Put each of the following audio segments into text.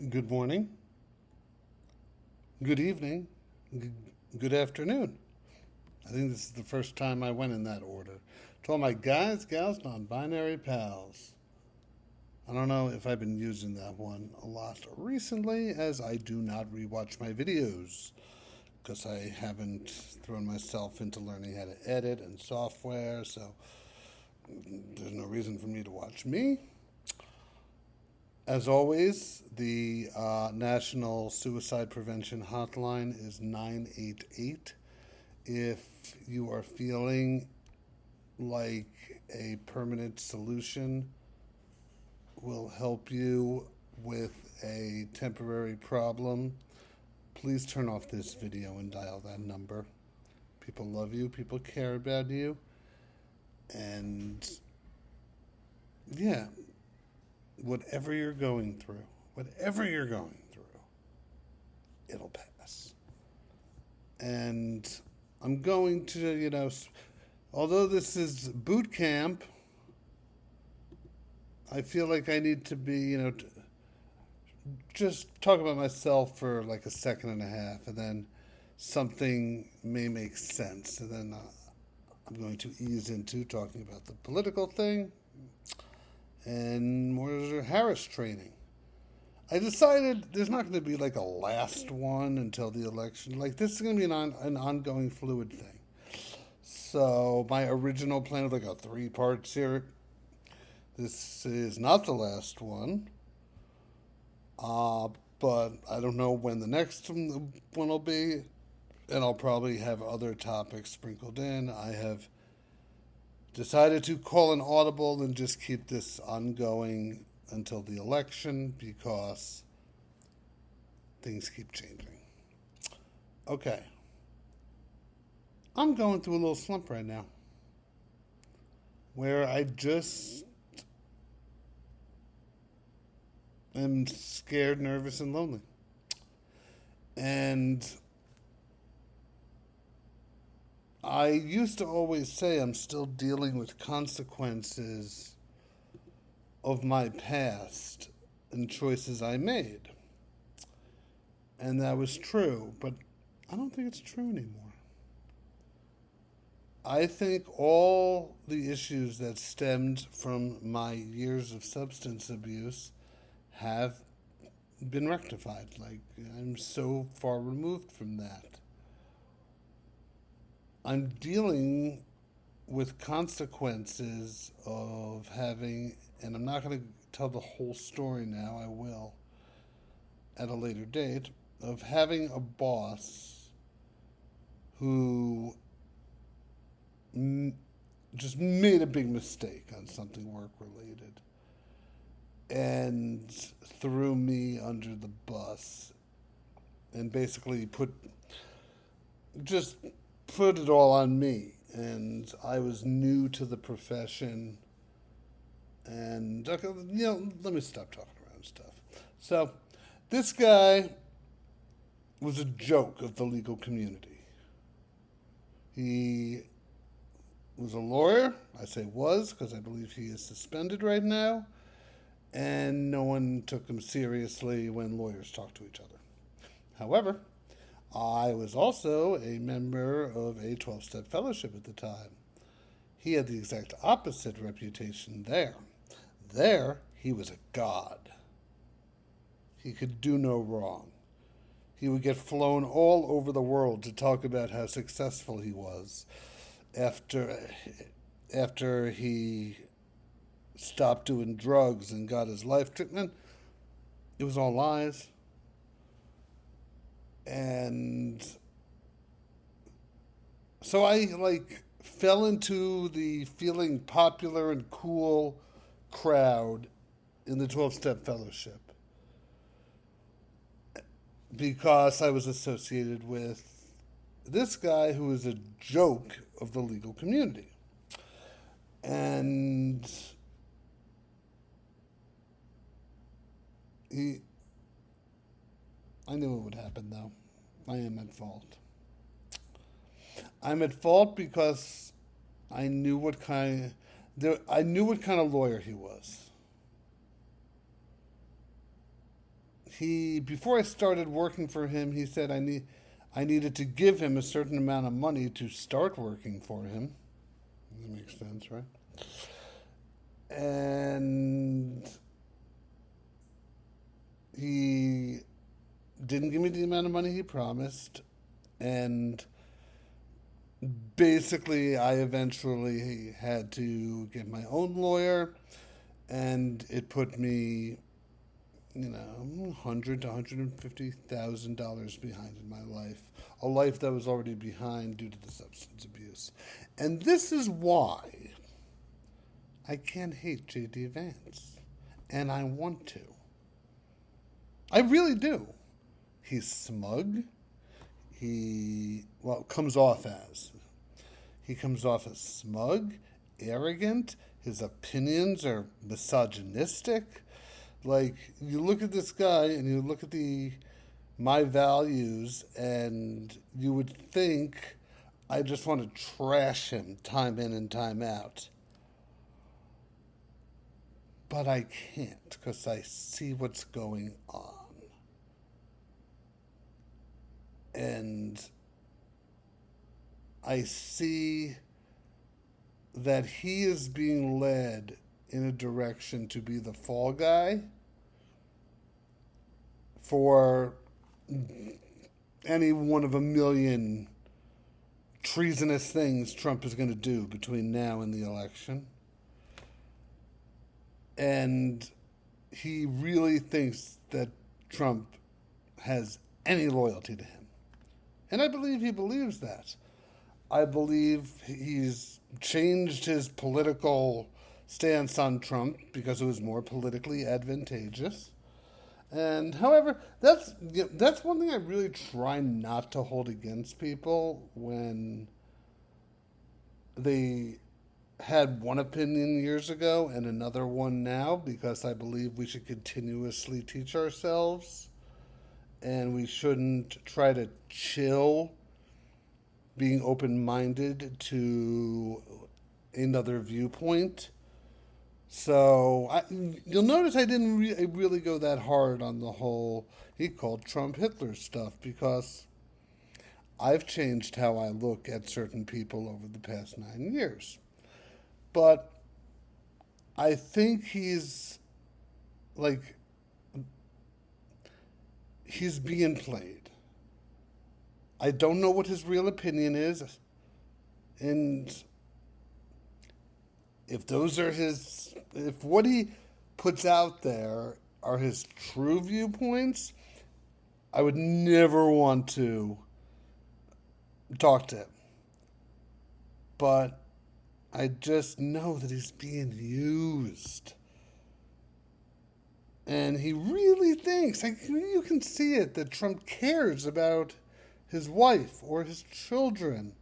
Good morning, good evening, good afternoon. I think this is the first time I went in that order. To all my guys, gals, non binary pals. I don't know if I've been using that one a lot recently, as I do not rewatch my videos because I haven't thrown myself into learning how to edit and software, so there's no reason for me to watch me. As always, the National Suicide Prevention Hotline is 988. If you are feeling like a permanent solution will help you with a temporary problem, please turn off this video and dial that number. People love you, people care about you, and yeah, whatever you're going through, it'll pass. And I'm going to, although this is boot camp, I feel like I need to be, just talk about myself for like a second and a half, and then something may make sense. And then I'm going to ease into talking about the political thing and more Harris training. I decided there's not going to be like a last one until the election. Like, this is going to be an ongoing fluid thing. So my original plan was like a 3-part series. This is not the last one. But I don't know when the next one will be. And I'll probably have other topics sprinkled in. I have decided to call an audible and just keep this ongoing until the election because things keep changing. Okay. I'm going through a little slump right now where I just am scared, nervous, and lonely. And I used to always say I'm still dealing with consequences of my past and choices I made. And that was true, but I don't think it's true anymore. I think all the issues that stemmed from my years of substance abuse have been rectified. Like, I'm so far removed from that. I'm dealing with consequences of having, and I'm not going to tell the whole story now, I will at a later date, of having a boss who just made a big mistake on something work related and threw me under the bus and basically just put it all on me. And I was new to the profession. And, let me stop talking around stuff. So, this guy was a joke of the legal community. He was a lawyer. I say was because I believe he is suspended right now. And no one took him seriously when lawyers talk to each other. However, I was also a member of a 12-step fellowship at the time. He had the exact opposite reputation there. There, he was a god. He could do no wrong. He would get flown all over the world to talk about how successful he was after he stopped doing drugs and got his life treatment. It was all lies. And so I fell into the feeling popular and cool crowd in the 12-step fellowship because I was associated with this guy who is a joke of the legal community. And I knew it would happen, though. I am at fault. I'm at fault because I knew what kind of lawyer he was. before I started working for him, he said I needed to give him a certain amount of money to start working for him. That makes sense, right? And he didn't give me the amount of money he promised, and basically I eventually had to get my own lawyer, and it put me, $100 to $150,000 behind in my life, a life that was already behind due to the substance abuse. And this is why I can't hate JD Vance, and I want to. I really do. He's smug. Comes off as. He comes off as smug, arrogant. His opinions are misogynistic. Like, you look at this guy and you look at my values, and you would think I just want to trash him time in and time out. But I can't, because I see what's going on. And I see that he is being led in a direction to be the fall guy for any one of a million treasonous things Trump is going to do between now and the election. And he really thinks that Trump has any loyalty to him. And I believe he believes that. I believe he's changed his political stance on Trump because it was more politically advantageous. And however, that's one thing I really try not to hold against people when they had one opinion years ago and another one now, because I believe we should continuously teach ourselves, and we shouldn't try to chill being open-minded to another viewpoint. So you'll notice I didn't really go that hard on the whole he called Trump Hitler stuff, because I've changed how I look at certain people over the past 9 years. But I think he's being played. I don't know what his real opinion is, and if what he puts out there are his true viewpoints, I would never want to talk to him. But I just know that he's being used. And he really thinks, you can see it, that Trump cares about his wife or his children.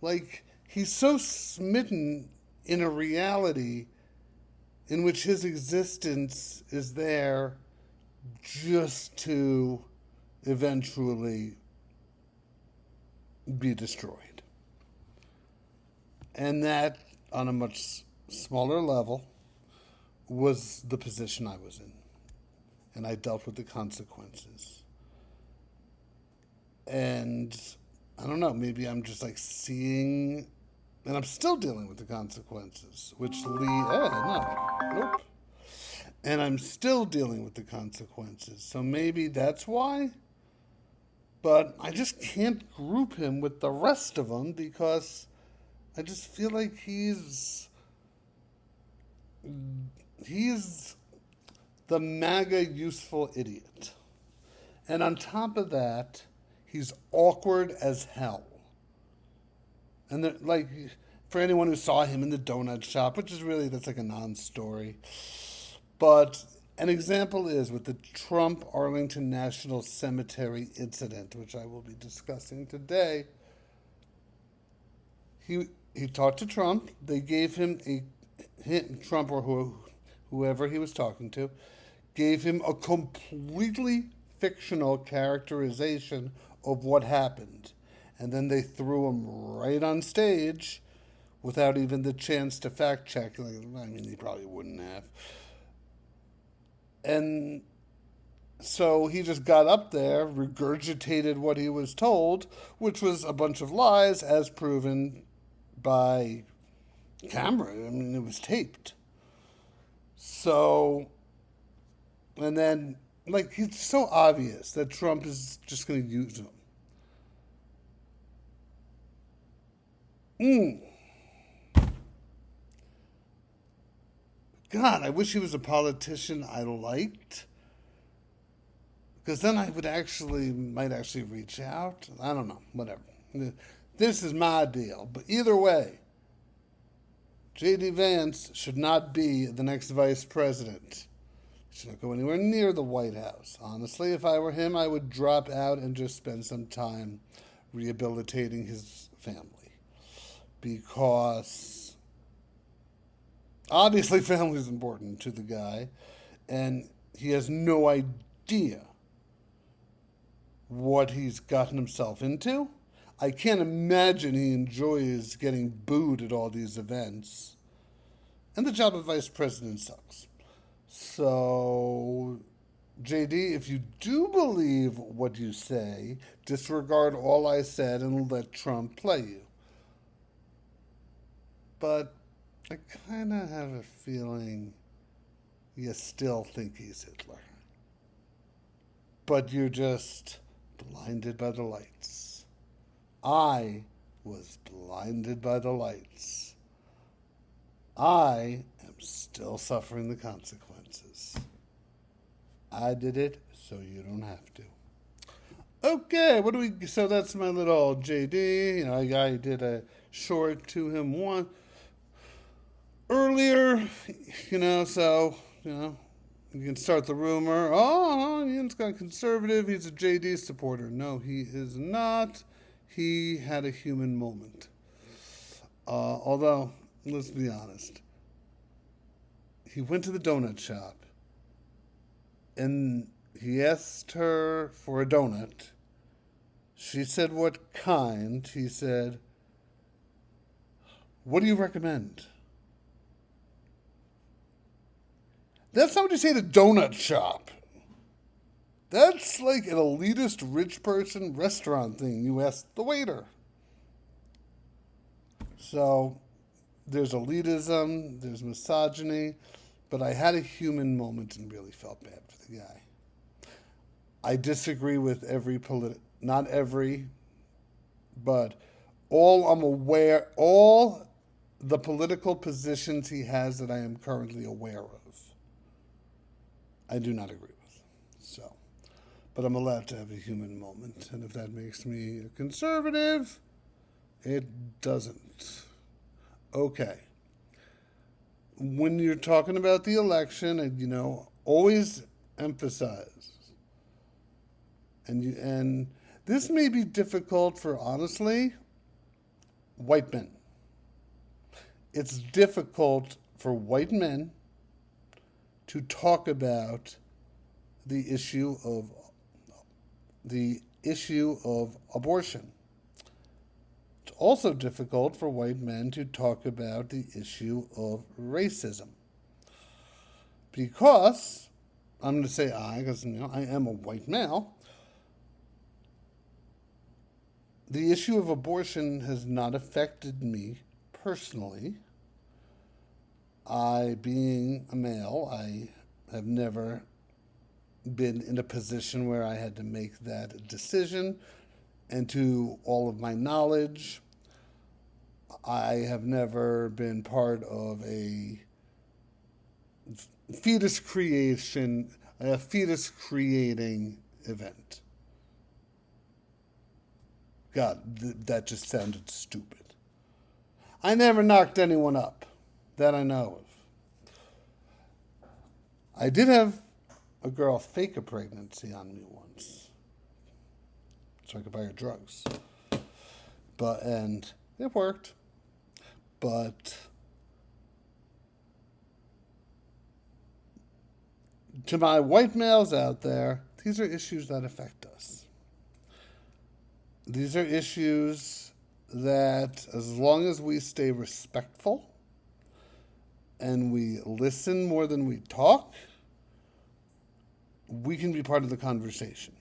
Like, he's so smitten in a reality in which his existence is there just to eventually be destroyed. And that, on a much smaller level, was the position I was in. And I dealt with the consequences. And I don't know, maybe I'm just seeing, and I'm still dealing with the consequences, which nope. And I'm still dealing with the consequences. So maybe that's why. But I just can't group him with the rest of them, because I just feel like he's the MAGA useful idiot. And on top of that, he's awkward as hell. And for anyone who saw him in the donut shop, that's a non-story. But an example is with the Trump Arlington National Cemetery incident, which I will be discussing today. He talked to Trump. They gave him Trump or whoever he was talking to, gave him a completely fictional characterization of what happened. And then they threw him right on stage without even the chance to fact check. He probably wouldn't have. And So he just got up there, regurgitated what he was told, which was a bunch of lies, as proven by camera. I mean, it was taped. So, and then, like, it's so obvious that Trump is just going to use him. God, I wish he was a politician I liked. Because then I might actually reach out. I don't know, whatever. This is my deal. But either way, JD Vance should not be the next vice president. He should not go anywhere near the White House. Honestly, if I were him, I would drop out and just spend some time rehabilitating his family. Because obviously family is important to the guy, and he has no idea what he's gotten himself into. I can't imagine he enjoys getting booed at all these events. And the job of vice president sucks. So, JD, if you do believe what you say, disregard all I said and let Trump play you. But I kind of have a feeling you still think he's Hitler. But you're just blinded by the lights. I was blinded by the lights. I am still suffering the consequences. I did it, so you don't have to. Okay, so that's my little JD. I did a short to him one earlier, so, you can start the rumor. Oh, Ian's got conservative. He's a JD supporter. No, he is not. He had a human moment. Although, let's be honest. He went to the donut shop and he asked her for a donut. She said, "What kind?" He said, "What do you recommend?" That's not what you say to donut shop. That's like an elitist rich person restaurant thing. You ask the waiter. So there's elitism, there's misogyny, but I had a human moment and really felt bad for the guy. I disagree with not every, but all the political positions he has that I am currently aware of. I do not agree with. So, but I'm allowed to have a human moment. And if that makes me a conservative, it doesn't. Okay. When you're talking about the election, always emphasize. And this may be difficult for, honestly, white men. It's difficult for white men to talk about the issue of abortion. It's also difficult for white men to talk about the issue of racism. Because, I'm going to say because I am a white male, the issue of abortion has not affected me personally. Being a male, I have never been in a position where I had to make that decision. And to all of my knowledge, I have never been part of a fetus creating event. God, that just sounded stupid. I never knocked anyone up. That I know of. I did have a girl fake a pregnancy on me once, so I could buy her drugs. And it worked. But to my white males out there, these are issues that affect us. These are issues that, as long as we stay respectful and we listen more than we talk, we can be part of the conversation.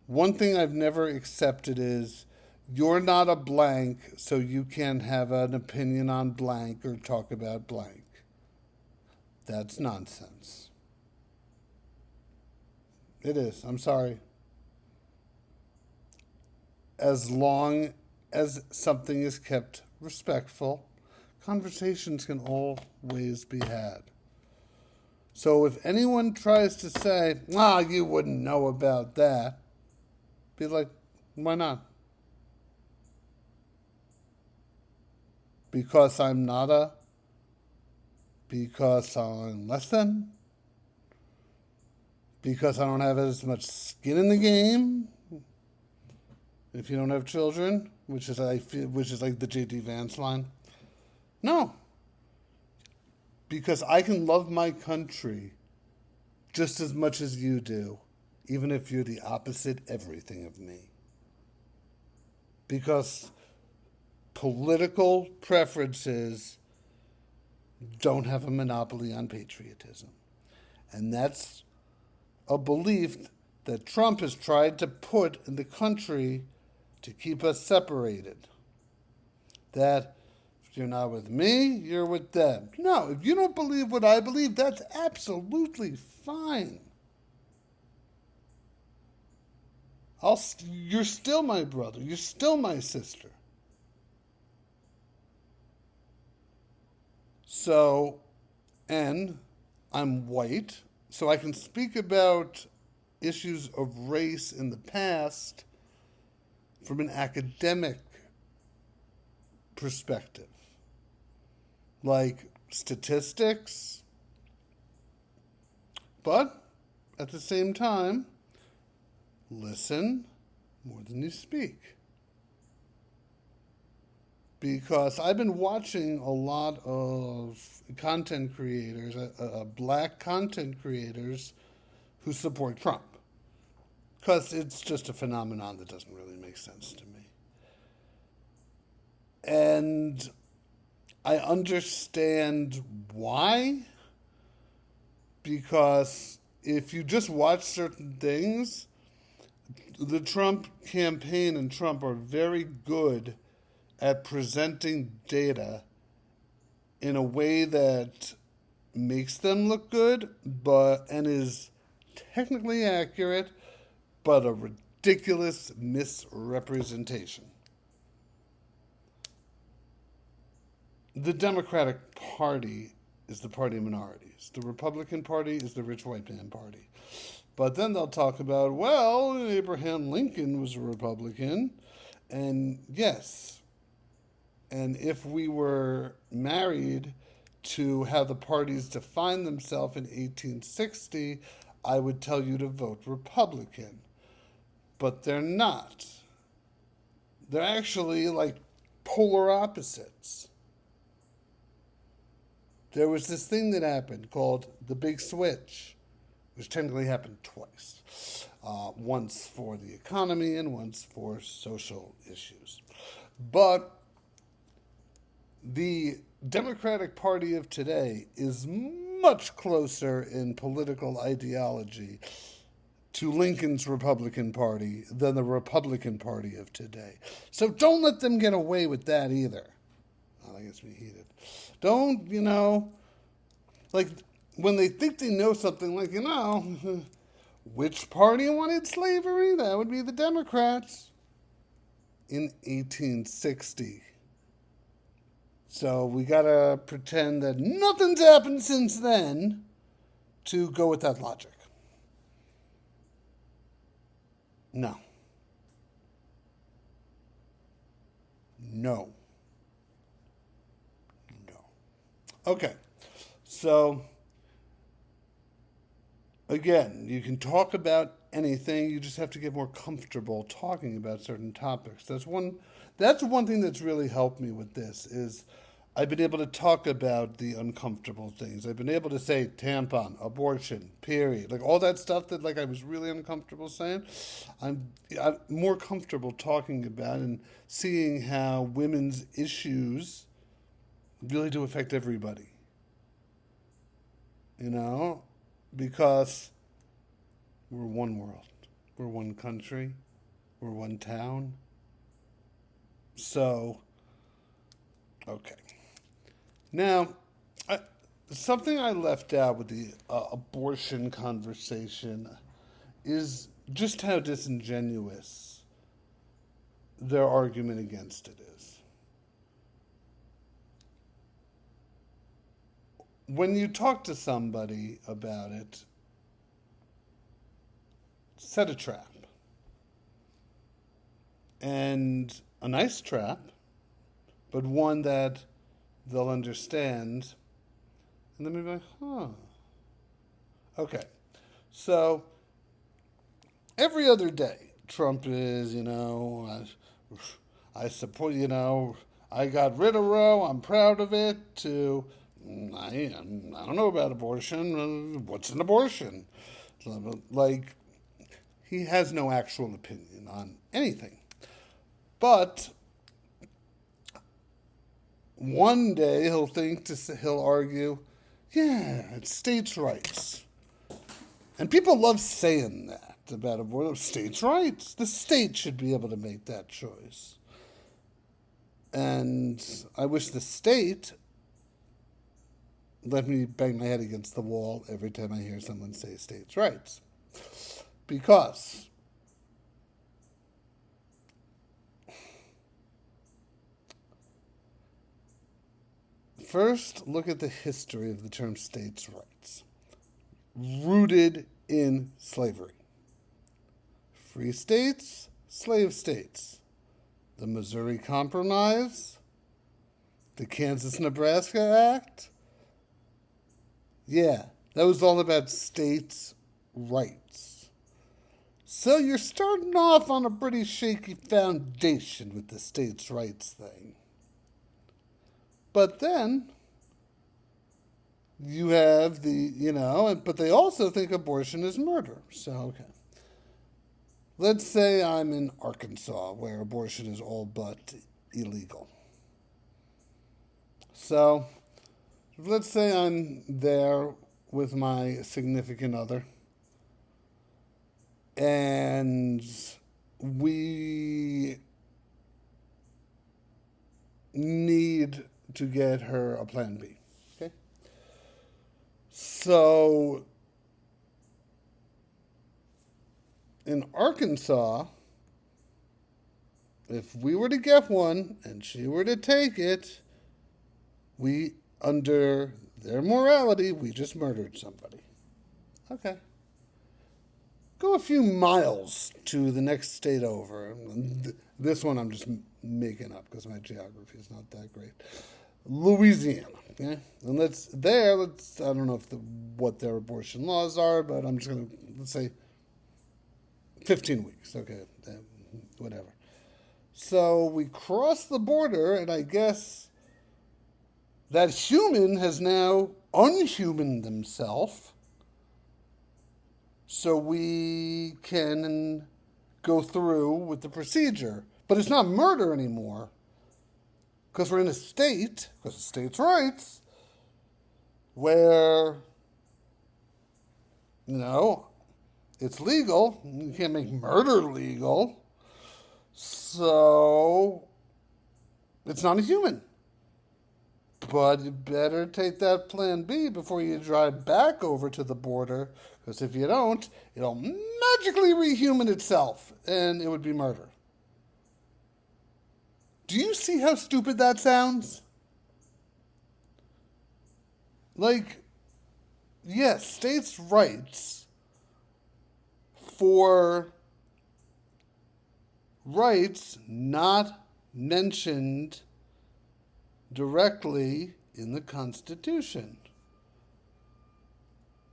One thing I've never accepted is you're not a blank, so you can't have an opinion on blank or talk about blank. That's nonsense. It is. I'm sorry. As long as something is kept respectful, conversations can always be had. So if anyone tries to say, you wouldn't know about that, be like, why not? Because I'm because I'm less than? Because I don't have as much skin in the game? If you don't have children, which is like the JD Vance line. No. Because I can love my country just as much as you do, even if you're the opposite everything of me. Because political preferences don't have a monopoly on patriotism. And that's a belief that Trump has tried to put in the country to keep us separated. That if you're not with me, you're with them. No, if you don't believe what I believe, that's absolutely fine. You're still my brother. You're still my sister. So, and I'm white, so I can speak about issues of race in the past from an academic perspective. Like statistics. But at the same time, listen more than you speak. Because I've been watching a lot of content creators, black content creators who support Trump. Because it's just a phenomenon that doesn't really make sense to me. And I understand why. Because if you just watch certain things, the Trump campaign and Trump are very good at presenting data in a way that makes them look good, and is technically accurate, but a ridiculous misrepresentation. The Democratic Party is the party of minorities. The Republican Party is the rich white man party. But then they'll talk about, Abraham Lincoln was a Republican, and yes. And if we were married to how the parties defined themselves in 1860, I would tell you to vote Republican. But they're not. They're actually like polar opposites. There was this thing that happened called the Big Switch, which technically happened twice. Once for the economy and once for social issues. But the Democratic Party of today is much closer in political ideology to Lincoln's Republican Party than the Republican Party of today. So don't let them get away with that either. Oh, that gets me heated. Don't, like when they think they know something, like, which party wanted slavery? That would be the Democrats in 1860. So we gotta pretend that nothing's happened since then to go with that logic. No. Okay. So, again, you can talk about anything. You just have to get more comfortable talking about certain topics. That's one thing that's really helped me with this is I've been able to talk about the uncomfortable things. I've been able to say tampon, abortion, period, like all that stuff that I was really uncomfortable saying. I'm more comfortable talking about and seeing how women's issues really do affect everybody. Because We're one world. We're one country. We're one town. So, okay. Now, something I left out with the abortion conversation is just how disingenuous their argument against it is. When you talk to somebody about it, set a trap. And a nice trap, but one that they'll understand. And then they'll be like, okay. So, every other day, Trump is, I support, I got rid of Roe, I'm proud of it, to, I don't know about abortion, what's an abortion? Like, he has no actual opinion on anything. But one day he'll argue, yeah, it's states' rights. And people love saying that about abortion. States' rights. The state should be able to make that choice. And I wish the state let me bang my head against the wall every time I hear someone say states' rights. Because first, look at the history of the term states' rights. Rooted in slavery. Free states, slave states. The Missouri Compromise, the Kansas-Nebraska Act. Yeah, that was all about states' rights. So you're starting off on a pretty shaky foundation with the states' rights thing. But then you have but they also think abortion is murder. So, okay. Let's say I'm in Arkansas, where abortion is all but illegal. So, let's say I'm there with my significant other, and we need to get her a plan B. Okay? So, in Arkansas, if we were to get one and she were to take it, we, under their morality, we just murdered somebody. Okay. Go a few miles to the next state over. This one I'm just making up because my geography is not that great. Louisiana. Okay? And let's I don't know what their abortion laws are, but I'm just going to, let's say 15 weeks. Okay, whatever. So we cross the border, and I guess that human has now unhumaned themselves, so we can go through with the procedure. But it's not murder anymore, because we're in a state, because of states' rights, where, it's legal. You can't make murder legal. So, it's not a human. But you better take that plan B before you drive back over to the border, because if you don't, it'll magically rehuman itself, and it would be murder. Do you see how stupid that sounds? Like, yes, states' rights for rights not mentioned directly in the Constitution.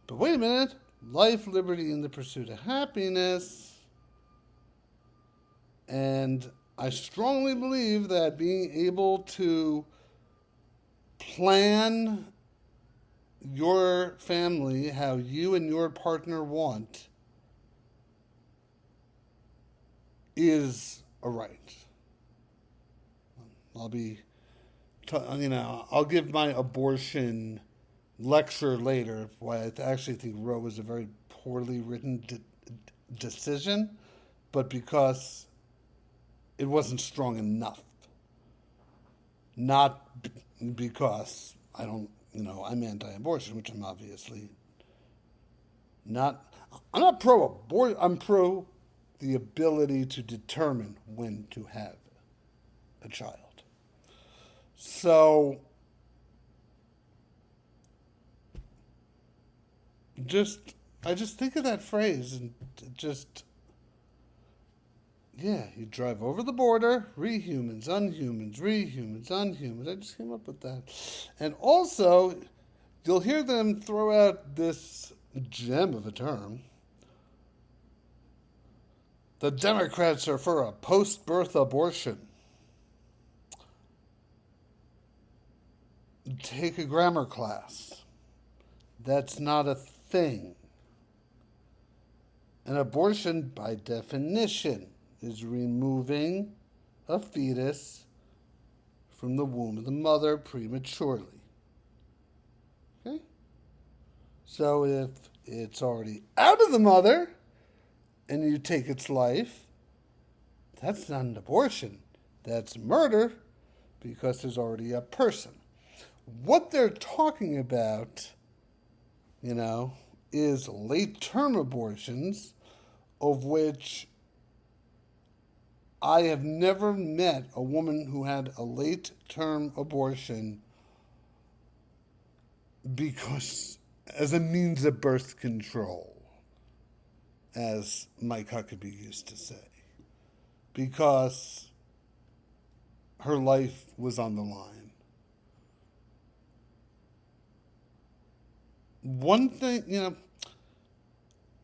But wait a minute. Life, liberty, and the pursuit of happiness. And I strongly believe that being able to plan your family how you and your partner want is a right. I'll give my abortion lecture later. Why I actually think Roe was a very poorly written decision, but because it wasn't strong enough. Not because I'm anti-abortion, which I'm obviously not. I'm not pro-abortion. I'm pro the ability to determine when to have a child. So, I just think of that phrase and you drive over the border, rehumans, unhumans, rehumans, unhumans. I just came up with that. And also, you'll hear them throw out this gem of a term. The Democrats are for a post-birth abortion. Take a grammar class. That's not a thing. An abortion, by definition, is removing a fetus from the womb of the mother prematurely. Okay? So if it's already out of the mother and you take its life, that's not an abortion. That's murder because there's already a person. What they're talking about, is late-term abortions, of which I have never met a woman who had a late-term abortion because as a means of birth control, as Mike Huckabee used to say, because her life was on the line. One thing,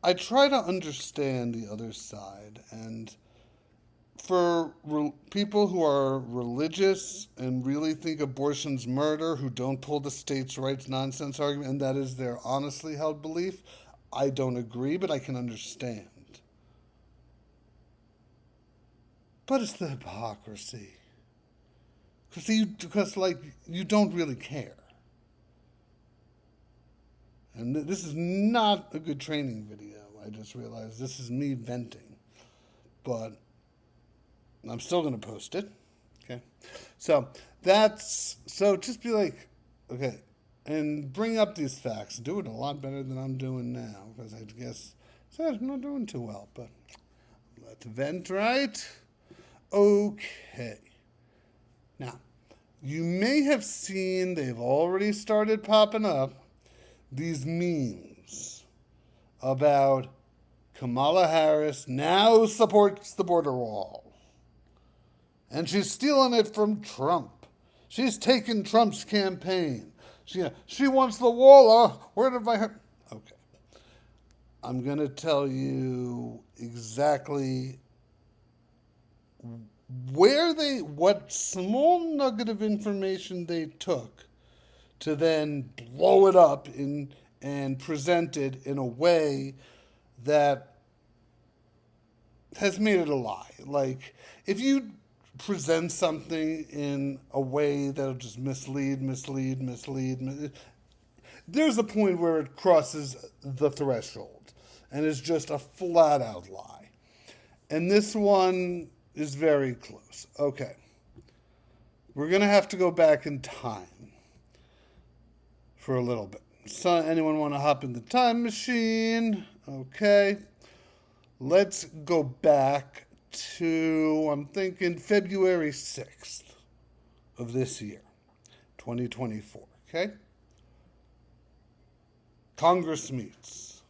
I try to understand the other side, and for people who are religious and really think abortion's murder, who don't pull the states' rights nonsense argument, and that is their honestly held belief, I don't agree, but I can understand. But it's the hypocrisy. Because you don't really care. And this is not a good training video. I just realized this is me venting. But I'm still going to post it. Okay? So just be like, okay, and bring up these facts. Do it a lot better than I'm doing now. Because I guess I'm not doing too well. But let's vent, right? Okay. Now, you may have seen they've already started popping up these memes about Kamala Harris now supports the border wall. And she's stealing it from Trump. She's taken Trump's campaign. She wants the wall. Where did I... Okay. I'm going to tell you exactly what small nugget of information they took to then blow it up and present it in a way that has made it a lie. Like, if you present something in a way that'll just mislead, there's a point where it crosses the threshold and is just a flat-out lie. And this one is very close. Okay. We're going to have to go back in time for a little bit. So, anyone want to hop in the time machine? Okay. Let's go back to, I'm thinking, February 6th of this year, 2024. Okay? Congress meets.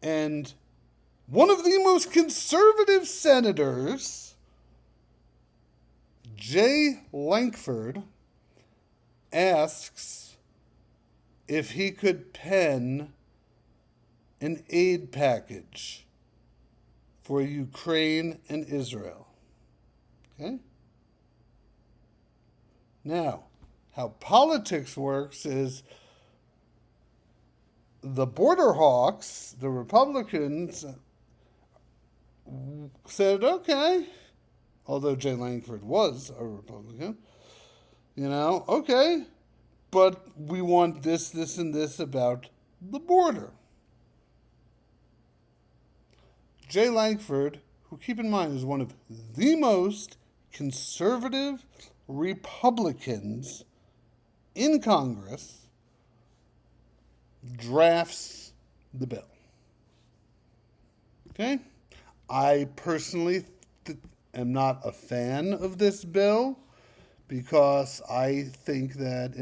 And one of the most conservative senators, Jay Lankford, asks if he could pen an aid package for Ukraine and Israel. Okay? Now, how politics works is the border hawks, the Republicans, said, okay, although Jay Lankford was a Republican, okay, but we want this, and this about the border. Jay Langford, who, keep in mind, is one of the most conservative Republicans in Congress, drafts the bill. Okay? I personally am not a fan of this bill because I think that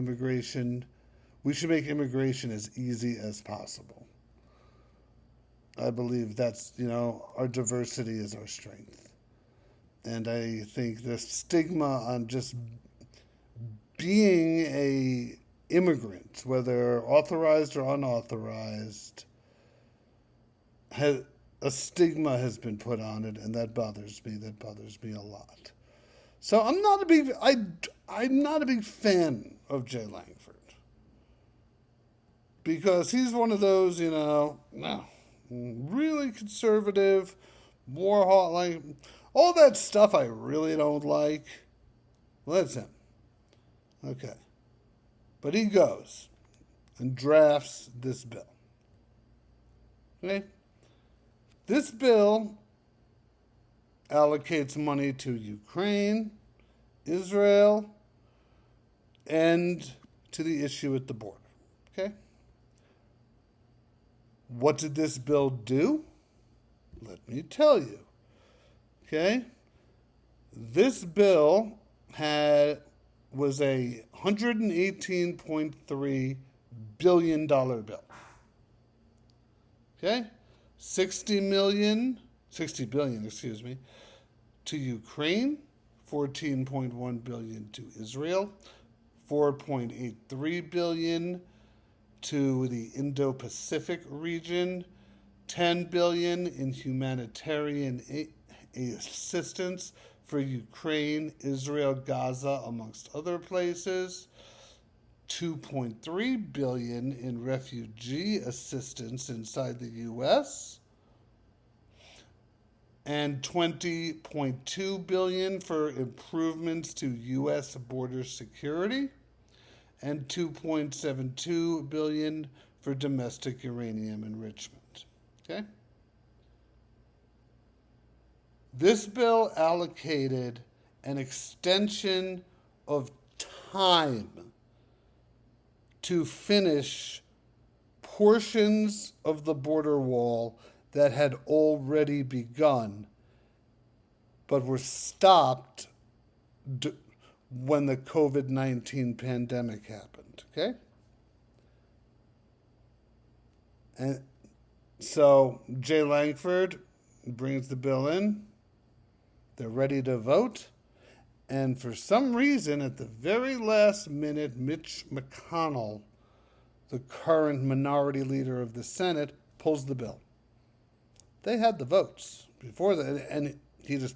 we should make immigration as easy as possible. I believe that's, our diversity is our strength. And I think the stigma on just being a immigrant, whether authorized or unauthorized, a stigma has been put on it, and that bothers me. That bothers me a lot. So I'm not a big fan of Jay Langford because he's one of those, really conservative, more hot, all that stuff I really don't like. Well, that's him. Okay. But he goes and drafts this bill. Okay? This bill allocates money to Ukraine, Israel, and to the issue at the border. Okay? What did this bill do? Let me tell you. Okay? This bill was a $118.3 billion bill. Okay? 60 billion, to Ukraine, 14.1 billion to Israel, 4.83 billion to the Indo-Pacific region, 10 billion in humanitarian assistance for Ukraine, Israel, Gaza, amongst other places, 2.3 billion in refugee assistance inside the U.S., and 20.2 billion for improvements to U.S. border security, and 2.72 billion for domestic uranium enrichment. Okay? This bill allocated an extension of time to finish portions of the border wall that had already begun, but were stopped when the COVID-19 pandemic happened, okay? And so Jay Langford brings the bill in. They're ready to vote. And for some reason, at the very last minute, Mitch McConnell, the current minority leader of the Senate, pulls the bill. They had the votes before that, and he just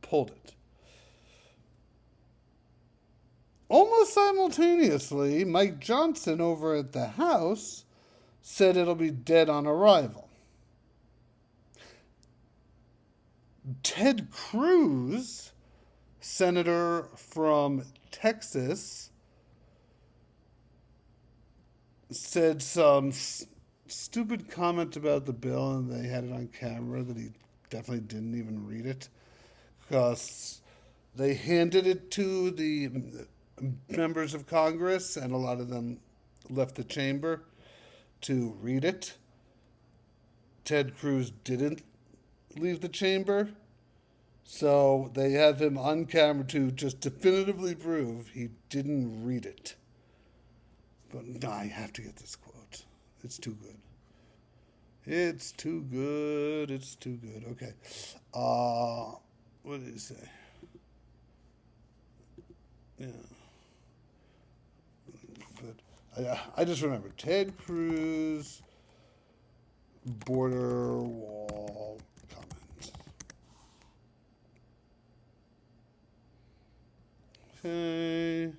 pulled it. Almost simultaneously, Mike Johnson over at the House said it'll be dead on arrival. Ted Cruz, senator from Texas, said some stupid comment about the bill, and they had it on camera that he definitely didn't even read it because they handed it to the members of Congress, and a lot of them left the chamber to read it. Ted Cruz didn't leave the chamber, so they have him on camera to just definitively prove he didn't read it. But no, I have to get this quote. It's too good. It's too good. It's too good. Okay. What did he say? Yeah. But I just remember Ted Cruz border wall comment. Okay.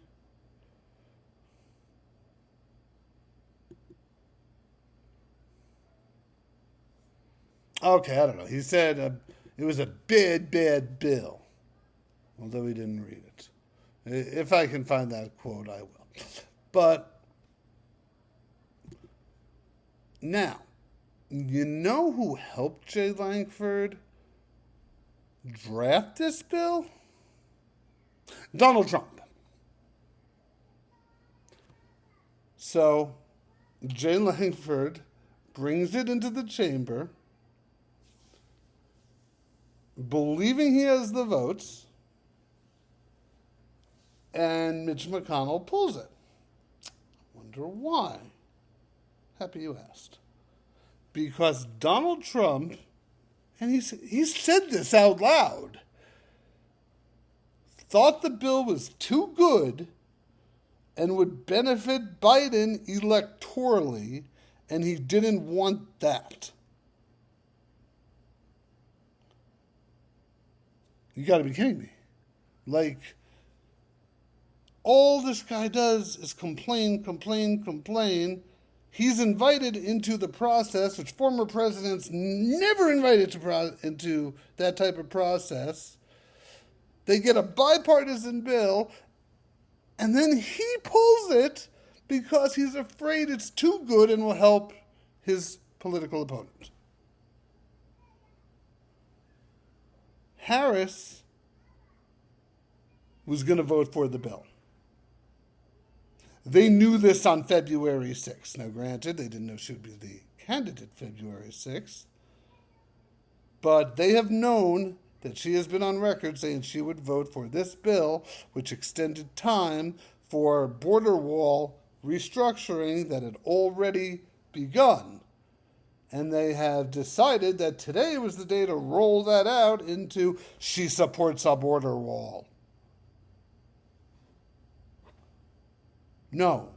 Okay, I don't know. He said it was a bad, bad bill, although he didn't read it. If I can find that quote, I will. But now, You know who helped Jay Langford draft this bill? Donald Trump. So Jay Langford brings it into the chamber, believing he has the votes, and Mitch McConnell pulls it. Wonder why? Happy you asked. Because Donald Trump, and he said this out loud, thought the bill was too good and would benefit Biden electorally, and he didn't want that. You gotta be kidding me. Like, all this guy does is complain, complain, complain. He's invited into the process, which former presidents never invited into that type of process. They get a bipartisan bill, and then he pulls it because he's afraid it's too good and will help his political opponent. Harris was going to vote for the bill. They knew this on February 6th. Now, granted, they didn't know she would be the candidate February 6th, but they have known that she has been on record saying she would vote for this bill, which extended time for border wall restructuring that had already begun. And they have decided that today was the day to roll that out into she supports a border wall. No.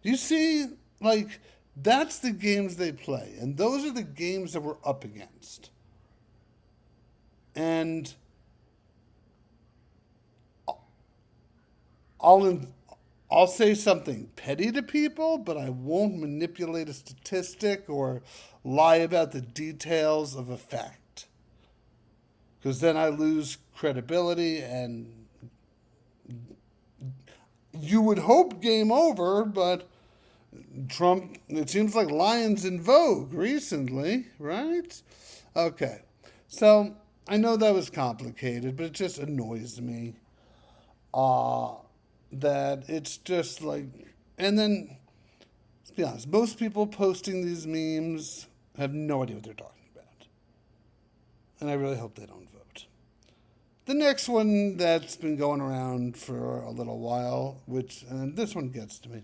You see, like, that's the games they play. And those are the games that we're up against. And I'll say something petty to people, but I won't manipulate a statistic or lie about the details of a fact. Because then I lose credibility, and you would hope game over, but Trump, it seems like lion's in vogue recently, right? Okay, so I know that was complicated, but it just annoys me that it's just like, and then, let's be honest, most people posting these memes have no idea what they're talking about. And I really hope they don't vote. The next one that's been going around for a little while, and this one gets to me,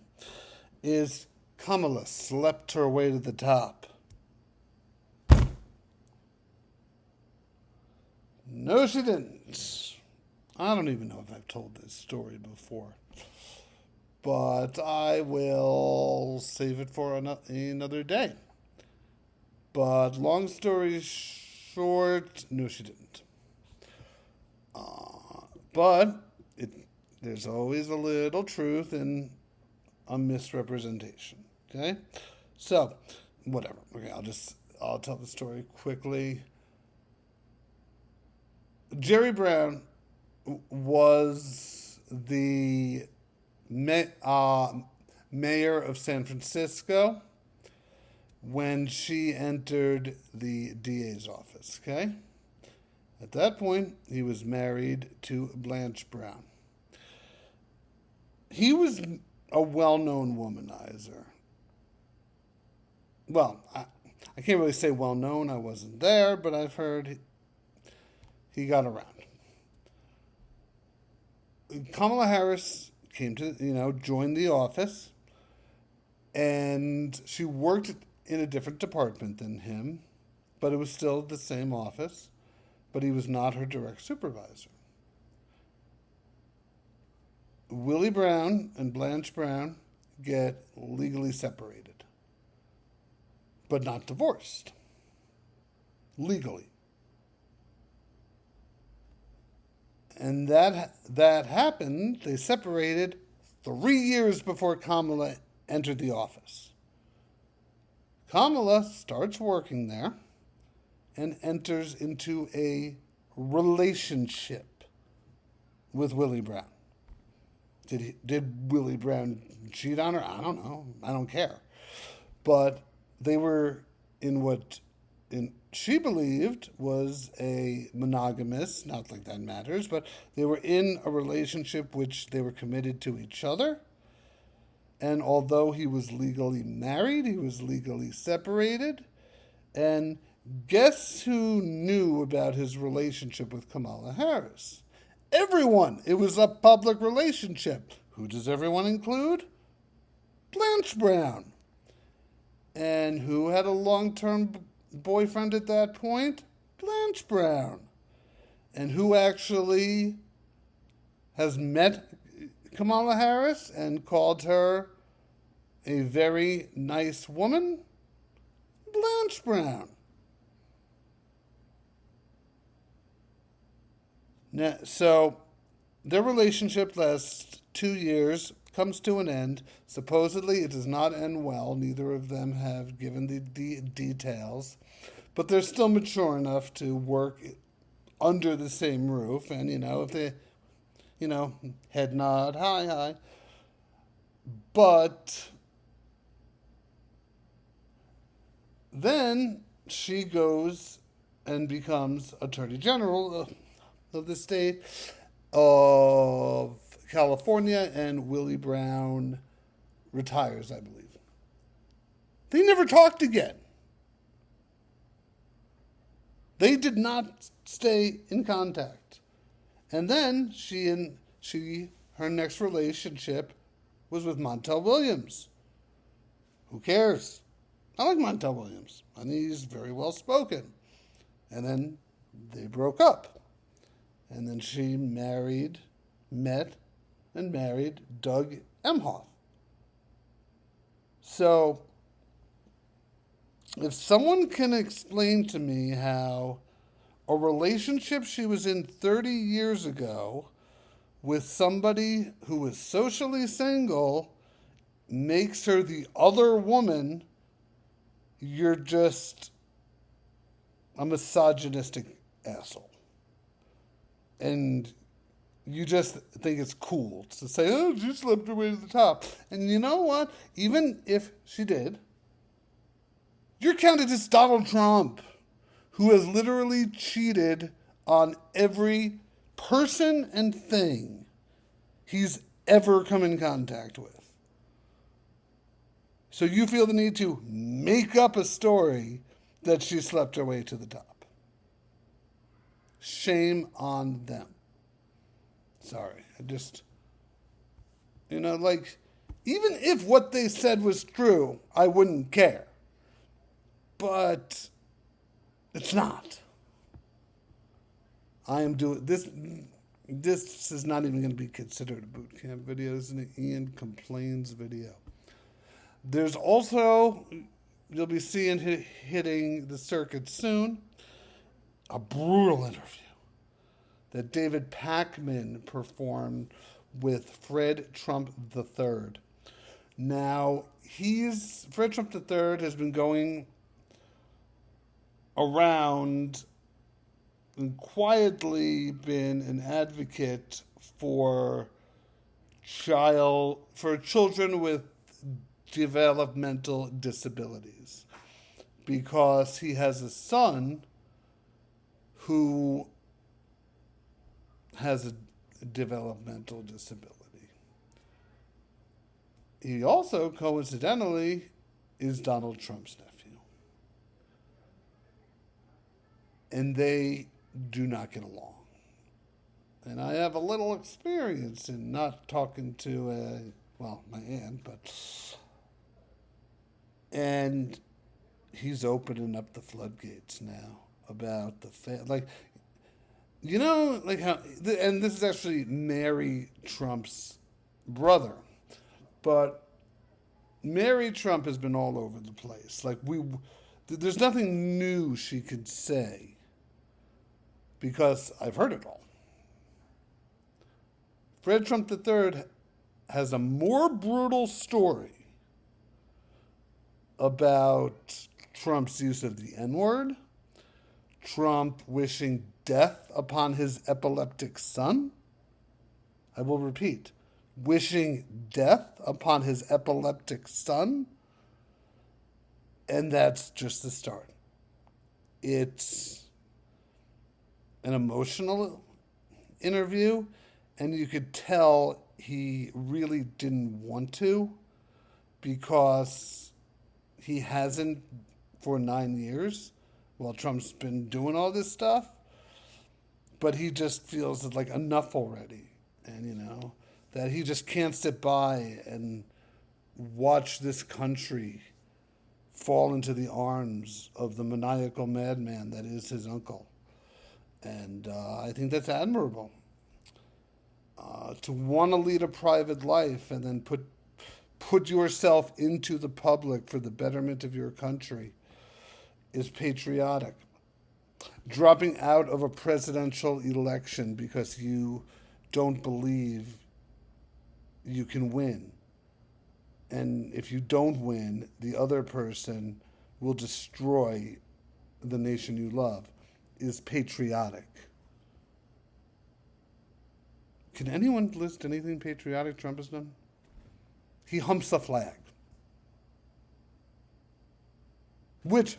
is Kamala slept her way to the top. No, she didn't. I don't even know if I've told this story before, but I will save it for another day. But long story short, no, she didn't. But there's always a little truth in a misrepresentation. Okay, so whatever. Okay, I'll tell the story quickly. Jerry Brown was the mayor of San Francisco when she entered the DA's office, okay? At that point, he was married to Blanche Brown. He was a well-known womanizer. Well, I can't really say well-known. I wasn't there, but I've heard he got around. Kamala Harris came to, joined the office, and she worked in a different department than him, but it was still the same office, but he was not her direct supervisor. Willie Brown and Blanche Brown get legally separated, but not divorced. Legally. And that happened, they separated 3 years before Kamala entered the office. Kamala starts working there and enters into a relationship with Willie Brown. Did Willie Brown cheat on her? I don't know. I don't care. But they were in what she believed was a monogamous, not like that matters, but they were in a relationship which they were committed to each other. And although he was legally married, he was legally separated. And guess who knew about his relationship with Kamala Harris? Everyone. It was a public relationship. Who does everyone include? Blanche Brown. And who had a long-term boyfriend at that point? Blanche Brown. And who actually has met Kamala Harris and called her a very nice woman? Blanche Brown. Now, so their relationship lasts 2 years, comes to an end. Supposedly it does not end well. Neither of them have given the details. But they're still mature enough to work under the same roof. And, if they, head nod, hi, hi. But then she goes and becomes Attorney General of the state of California, and Willie Brown retires, I believe. They never talked again. They did not stay in contact. And then her next relationship was with Montel Williams. Who cares? I like Montel Williams. I think he's very well spoken. And then they broke up. And then she met and married Doug Emhoff. So, if someone can explain to me how a relationship she was in 30 years ago with somebody who was socially single makes her the other woman, you're just a misogynistic asshole. And you just think it's cool to say, oh, she slept her way to the top. And you know what? Even if she did, you're counted as Donald Trump, who has literally cheated on every person and thing he's ever come in contact with. So you feel the need to make up a story that she slept her way to the top. Shame on them. Sorry, even if what they said was true, I wouldn't care. But it's not. I am doing this. This is not even going to be considered a boot camp video. This is an Ian Complains video. There's also, you'll be seeing hitting the circuit soon, a brutal interview that David Pakman performed with Fred Trump III. Now, Fred Trump III has been going around and quietly been an advocate for children with developmental disabilities, because he has a son who has a developmental disability. He also, coincidentally, is Donald Trump's nephew. And they do not get along. And I have a little experience in not talking to my aunt, and he's opening up the floodgates now about the how, and this is actually Mary Trump's brother, but Mary Trump has been all over the place. There's nothing new she could say, because I've heard it all. Fred Trump III has a more brutal story about Trump's use of the N-word, Trump wishing death upon his epileptic son. I will repeat, wishing death upon his epileptic son. And that's just the start. It's an emotional interview, and you could tell he really didn't want to because he hasn't for 9 years while Trump's been doing all this stuff. But he just feels like enough already. And, that he just can't sit by and watch this country fall into the arms of the maniacal madman that is his uncle. And I think that's admirable. To want to lead a private life and then put yourself into the public for the betterment of your country is patriotic. Dropping out of a presidential election because you don't believe you can win. And if you don't win, the other person will destroy the nation you love is patriotic. Can anyone list anything patriotic Trump has done? He humps the flag. Which,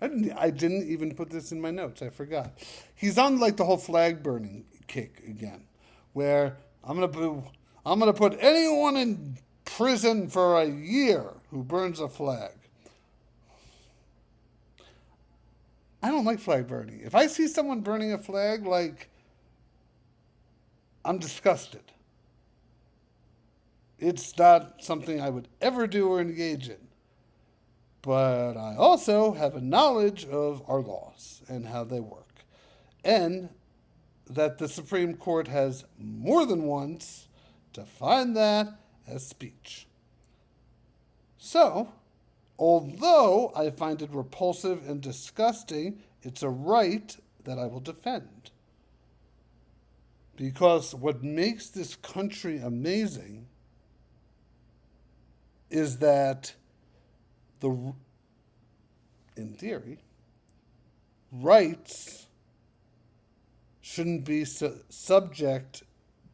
I didn't even put this in my notes. I forgot. He's on like the whole flag burning kick again, where I'm gonna put anyone in prison for a year who burns a flag. I don't like flag burning. If I see someone burning a flag, I'm disgusted. It's not something I would ever do or engage in. But I also have a knowledge of our laws and how they work. And that the Supreme Court has more than once defined that as speech. So, although I find it repulsive and disgusting, it's a right that I will defend. Because what makes this country amazing is that in theory, rights shouldn't be subject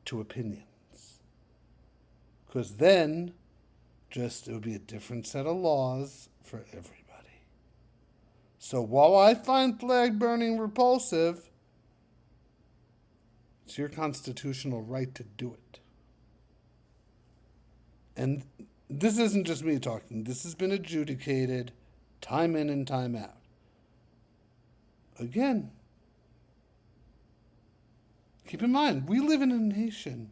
to opinions. Because then, it would be a different set of laws for everybody. So while I find flag burning repulsive, it's your constitutional right to do it. And this isn't just me talking. This has been adjudicated time in and time out. Again, keep in mind, we live in a nation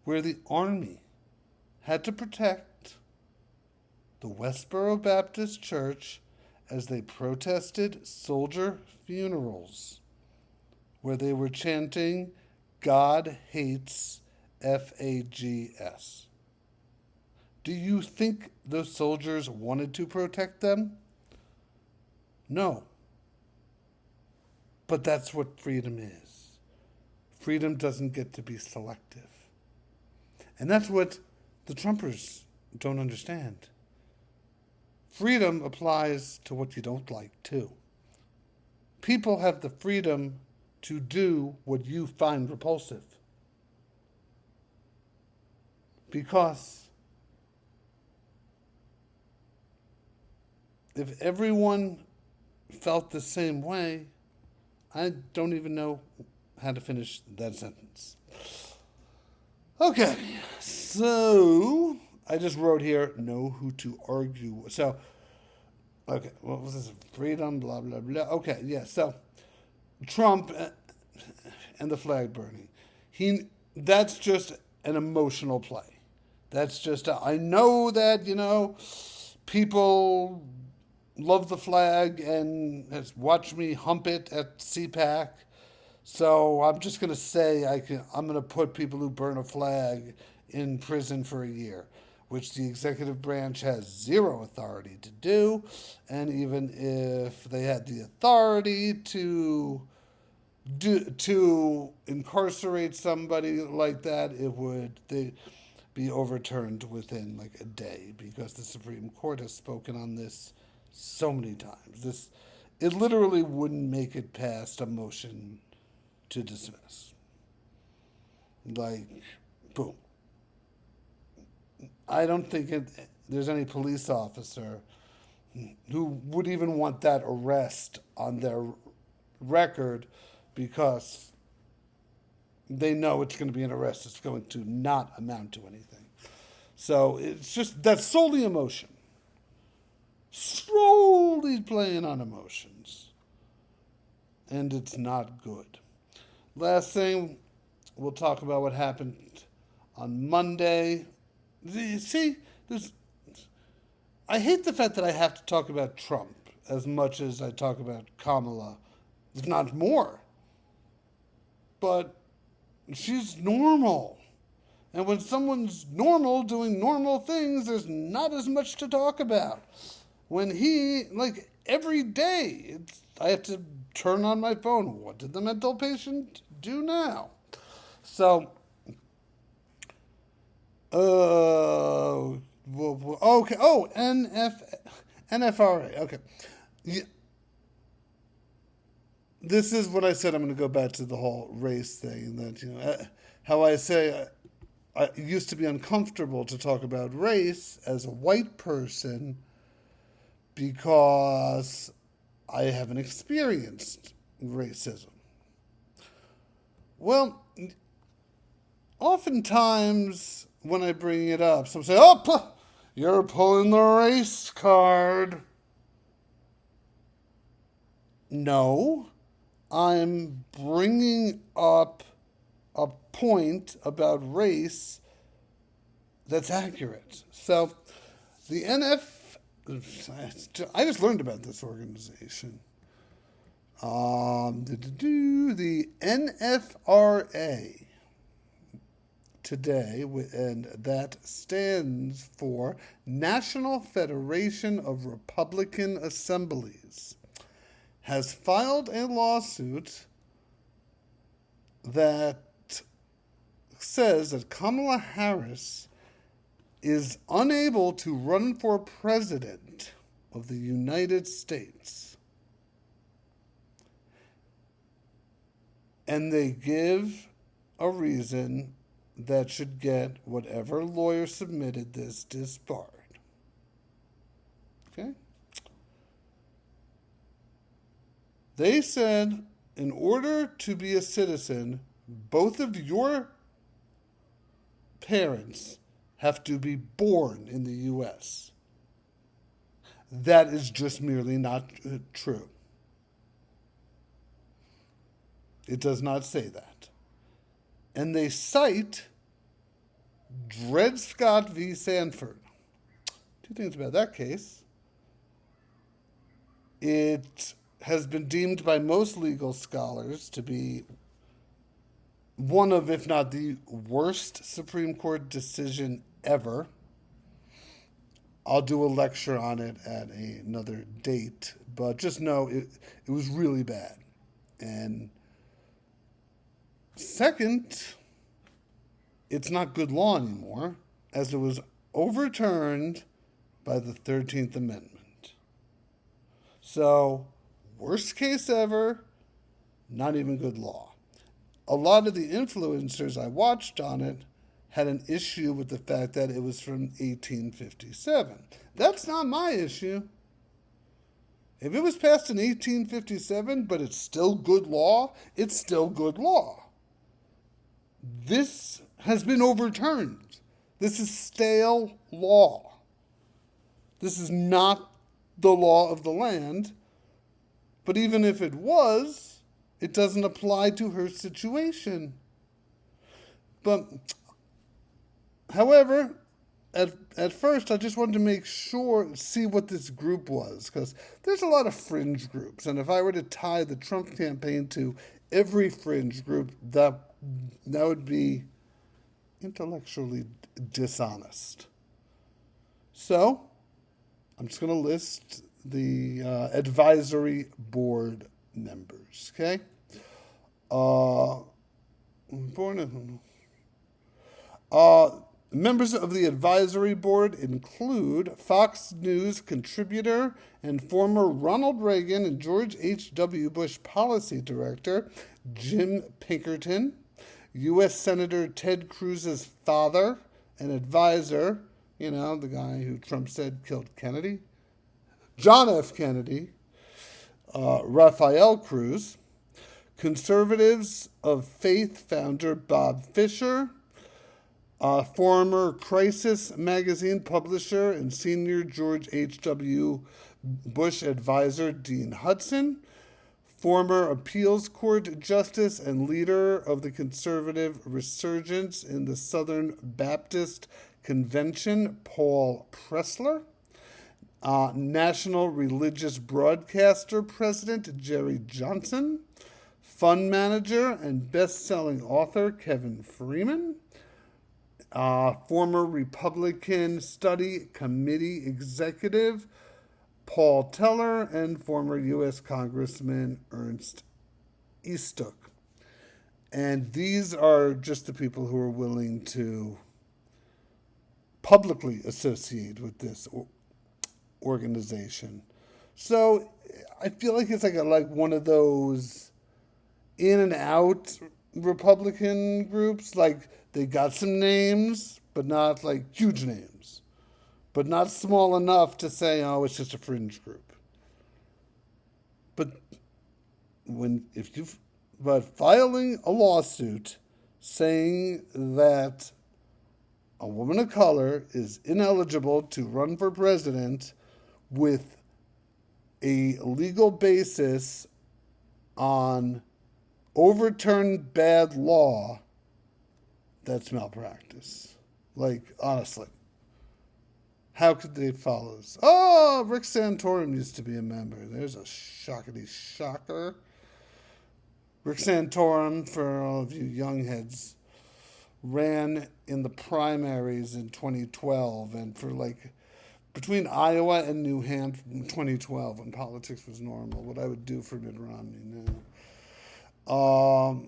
where the Army had to protect the Westboro Baptist Church as they protested soldier funerals, where they were chanting, "God hates FAGS." Do you think those soldiers wanted to protect them? No. But that's what freedom is. Freedom doesn't get to be selective. And that's what the Trumpers don't understand. Freedom applies to what you don't like, too. People have the freedom to do what you find repulsive. Because if everyone felt the same way, I don't even know how to finish that sentence. Okay, so I just wrote here, know who to argue. So, okay, what was this? Freedom, blah, blah, blah. Okay, yeah, so Trump and the flag burning. That's just an emotional play. That's just, I know that, people love the flag and has watched me hump it at CPAC. So I'm just going to say I'm going to put people who burn a flag in prison for a year, which the executive branch has zero authority to do. And even if they had the authority to incarcerate somebody like that, they'd be overturned within a day because the Supreme Court has spoken on this so many times. It literally wouldn't make it past a motion to dismiss. Boom. I don't think there's any police officer who would even want that arrest on their record because they know it's going to be an arrest that's going to not amount to anything. So it's just, that's solely emotion. Slowly playing on emotions. And it's not good. Last thing, we'll talk about what happened on Monday. See, I hate the fact that I have to talk about Trump as much as I talk about Kamala, if not more. But she's normal. And when someone's normal doing normal things, there's not as much to talk about. When every day, I have to turn on my phone. What did the mental patient do now? So, okay. Oh, NFRA. Okay. Yeah. This is what I said. I'm going to go back to the whole race thing. That, how I say I used to be uncomfortable to talk about race as a white person because I haven't experienced racism. Well, oftentimes when I bring it up, some say, "Oh, you're pulling the race card." No, I'm bringing up a point about race that's accurate. So, the I just learned about this organization. The NFRA today, and that stands for National Federation of Republican Assemblies, has filed a lawsuit that says that Kamala Harris is unable to run for president of the United States. And they give a reason that should get whatever lawyer submitted this disbarred. Okay? They said, in order to be a citizen, both of your parents have to be born in the U.S. That is just merely not true. It does not say that. And they cite Dred Scott v. Sanford. Two things about that case. It has been deemed by most legal scholars to be one of, if not the worst Supreme Court decision ever. I'll do a lecture on it at another date, but just know it was really bad. And second, it's not good law anymore, as it was overturned by the 13th Amendment. So, worst case ever, not even good law. A lot of the influencers I watched on it had an issue with the fact that it was from 1857. That's not my issue. If it was passed in 1857, but it's still good law, it's still good law. This has been overturned. This is stale law. This is not the law of the land. But even if it was, it doesn't apply to her situation. But, however, at first I just wanted to make sure, see what this group was, because there's a lot of fringe groups, and if I were to tie the Trump campaign to every fringe group, that would be intellectually dishonest. So, I'm just going to list the advisory board members, okay? Members of the advisory board include Fox News contributor and former Ronald Reagan and George H.W. Bush policy director Jim Pinkerton, U.S. Senator Ted Cruz's father and advisor, the guy who Trump said killed Kennedy, John F. Kennedy, Rafael Cruz, Conservatives of Faith founder Bob Fisher, former Crisis magazine publisher and senior George H.W. Bush advisor Dean Hudson, former appeals court justice and leader of the conservative resurgence in the Southern Baptist Convention Paul Pressler, national religious broadcaster president Jerry Johnson, fund manager and best-selling author Kevin Freeman, former Republican Study Committee executive Paul Teller, and former U.S. Congressman Ernst Eastook. And these are just the people who are willing to publicly associate with this organization. So I feel like it's like one of those in and out Republican groups. Like they got some names, but not like huge names, but not small enough to say, oh, it's just a fringe group. But filing a lawsuit saying that a woman of color is ineligible to run for president with a legal basis on overturned bad law, that's malpractice. Like, honestly. How could they follow this? Oh, Rick Santorum used to be a member. There's a shockity shocker. Rick Santorum, for all of you young heads, ran in the primaries in 2012, and for between Iowa and New Hampshire in 2012, when politics was normal, what I would do for Mitt Romney now.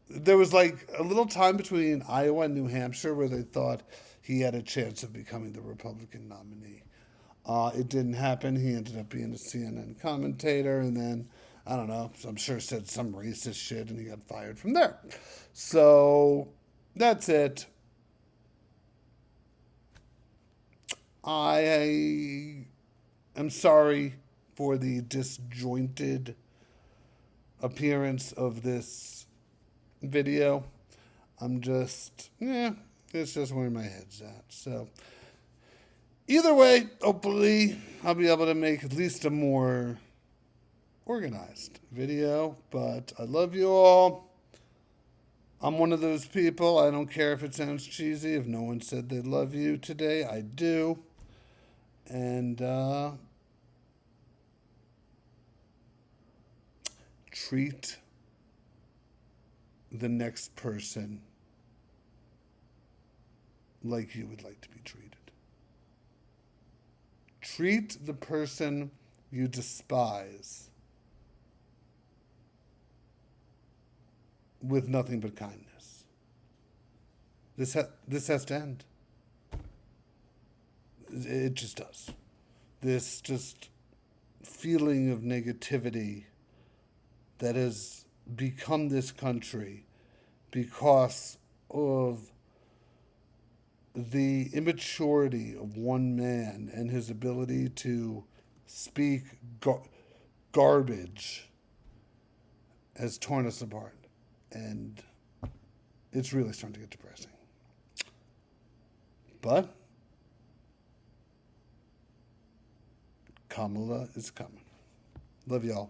There was a little time between Iowa and New Hampshire where they thought he had a chance of becoming the Republican nominee. It didn't happen. He ended up being a CNN commentator, and then, I don't know, I'm sure said some racist shit, and he got fired from there. So, that's it. I am sorry for the disjointed appearance of this video. It's just where my head's at. So, either way, hopefully I'll be able to make at least a more organized video. But I love you all. I'm one of those people. I don't care if it sounds cheesy. If no one said they love you today, I do. And treat the next person like you would like to be treated. Treat the person you despise with nothing but kindness. This has to end. It just does. This just feeling of negativity that has become this country because of the immaturity of one man and his ability to speak garbage has torn us apart. And it's really starting to get depressing. But Kamala is coming. Love y'all.